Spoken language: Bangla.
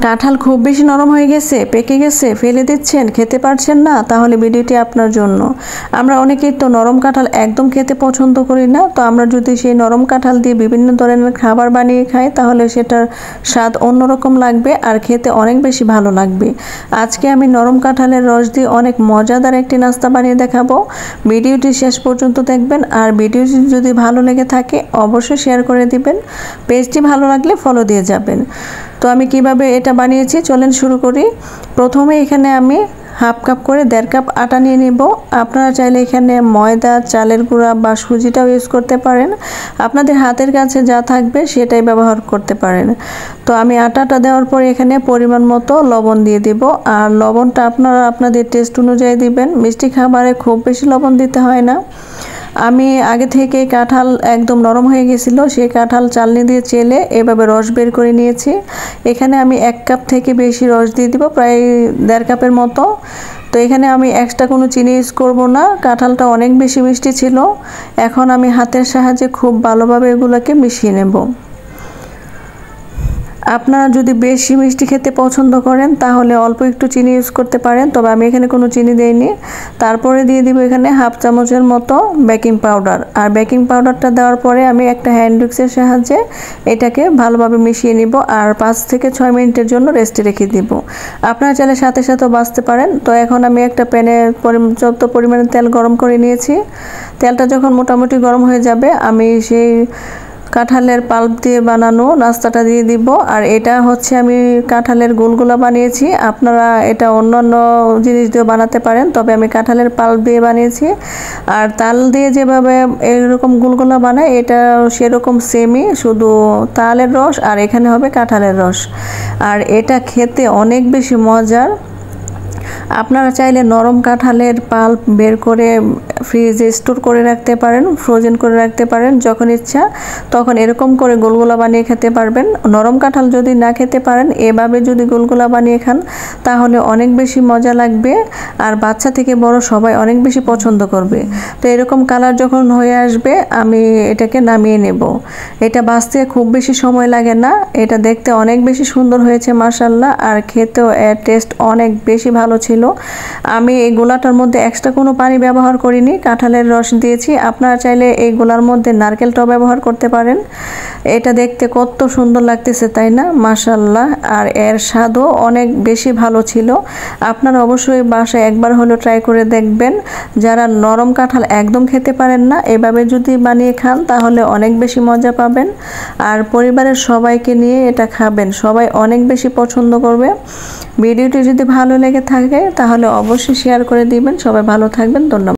কাঁঠাল খুব বেশি নরম হয়ে গেছে, পেকে গেছে, ফেলে দিচ্ছেন, খেতে পারছেন না, তাহলে ভিডিওটি আপনার জন্য। আমরা অনেকেই তো নরম কাঁঠাল একদম খেতে পছন্দ করি না, তো আমরা যদি সেই নরম কাঁঠাল দিয়ে বিভিন্ন ধরনের খাবার বানিয়ে খাই তাহলে সেটার স্বাদ অন্যরকম লাগবে আর খেতে অনেক বেশি ভালো লাগবে। আজকে আমি নরম কাঁঠালের রস দিয়ে অনেক মজাদার একটি নাস্তা বানিয়ে দেখাবো। ভিডিওটি শেষ পর্যন্ত দেখবেন আর ভিডিওটি যদি ভালো লেগে থাকে অবশ্যই শেয়ার করে দিবেন। পেজটি ভালো লাগলে ফলো দিয়ে যাবেন। তো আমি কিভাবে এটা বানিয়েছি চলেন শুরু করি। প্রথমে এখানে আমি হাফ কাপ করে 1.5 কাপ আটা নিয়ে নিব। আপনারা চাইলে এখানে ময়দা, চালের গুঁড়া বা সুজিটাও ইউজ করতে পারেন। আপনাদের হাতের কাছে যা থাকবে সেটাই ব্যবহার করতে পারেন। তো আমি আটাটা দেওয়ার পর এখানে পরিমাণ মতো লবণ দিয়ে দিব। আর লবণটা আপনারা আপনাদের টেস্ট অনুযায়ী দিবেন। মিষ্টি খাবারে খুব বেশি লবণ দিতে হয় না। আমি আগে থেকে কাঁঠাল একদম নরম হয়ে গেছিল, সেই কাঁঠাল চালনি দিয়ে চেলে এভাবে রস বের করে নিয়েছি। এখানে আমি 1 কাপ থেকে বেশি রস দিয়ে দিব, প্রায় 1.5 কাপের মতো। তো এখানে আমি এক্সট্রা কোনো চিনি ইউজ করব না, কাঁঠালটা অনেক বেশি মিষ্টি ছিল। এখন আমি হাতের সাহায্যে খুব ভালোভাবে এগুলোকে মিশিয়ে নেব। আপনারা যদি বেশি মিষ্টি খেতে পছন্দ করেন তাহলে অল্প একটু চিনি ইউজ করতে পারেন, তবে আমি এখানে কোনো চিনি দেইনি। তারপরে দিয়ে দিব এখানে হাফ চামচের মতো বেকিং পাউডার। আর বেকিং পাউডারটা দেওয়ার পরে আমি একটা হ্যান্ড উইক্সের সাহায্যে এটাকে ভালোভাবে মিশিয়ে নিব আর 5 থেকে 6 মিনিটের জন্য রেস্টে রেখে দিব। আপনারা চাইলে সাথে সাথেও বাছতে পারেন। তো এখন আমি একটা প্যানে পর্যাপ্ত পরিমাণে তেল গরম করে নিয়েছি। তেলটা যখন মোটামুটি গরম হয়ে যাবে আমি সেই কাঁঠালের পাল্প দিয়ে বানানো নাস্তাটা দিয়ে দিব। আর এটা হচ্ছে আমি কাঁঠালের গোলগোলা বানিয়েছি, আপনারা এটা অন্যান্য জিনিস দিয়ে বানাতে পারেন, তবে আমি কাঁঠালের পাল্প দিয়ে বানিয়েছি। আর তাল দিয়ে যেভাবে এরকম গোলগোলা বানায় এটা সেরকম সেমই, শুধু তালের রস আর এখানে হবে কাঁঠালের রস। আর এটা খেতে অনেক বেশি মজার। আপনারা চাইলে নরম কাঁঠালের পাল্প বের করে ফ্রিজে স্টোর করে রাখতে পারেন, ফ্রোজেন করে রাখতে পারেন, যখন ইচ্ছা তখন এরকম করে গোলগোলা বানিয়ে খেতে পারবেন। নরম কাঁঠাল যদি না খেতে পারেন এভাবে যদি গোলগোলা বানিয়ে খান তাহলে অনেক বেশি মজা লাগবে আর বাচ্চা থেকে বড় সবাই অনেক বেশি পছন্দ করবে। তো এরকম কালার যখন হয়ে আসবে আমি এটাকে নামিয়ে নেব। এটা ভাজতে খুব বেশি সময় লাগে না, এটা দেখতে অনেক বেশি সুন্দর হয়েছে মাশাআল্লাহ, আর খেতেও এর টেস্ট অনেক বেশি ভালো ছিল। আমি এই গোলাটার মধ্যে এক্সট্রা কোনো পানি ব্যবহার করিনি, কাঁঠালের রস দিয়েছি। আপনারা চাইলে এই গোলার মধ্যে নারকেলটাও ব্যবহার করতে পারেন। এটা দেখতে কত সুন্দর লাগতেছে তাই না, মাশাআল্লাহ। আর এর স্বাদও অনেক বেশি ভালো ছিল। আপনারা অবশ্যই বাসায় একবার হলেও ট্রাই করে দেখবেন। যারা নরম কাঁঠাল একদম খেতে পারেন না এভাবে যদি বানিয়ে খান তাহলে অনেক বেশি মজা পাবেন আর পরিবারের সবাইকে নিয়ে এটা খাবেন, সবাই অনেক বেশি পছন্দ করবে। ভিডিওটি যদি ভালো লেগে থাকে তাহলে অবশ্যই শেয়ার করে দিবেন। সবাই ভালো থাকবেন, ধন্যবাদ।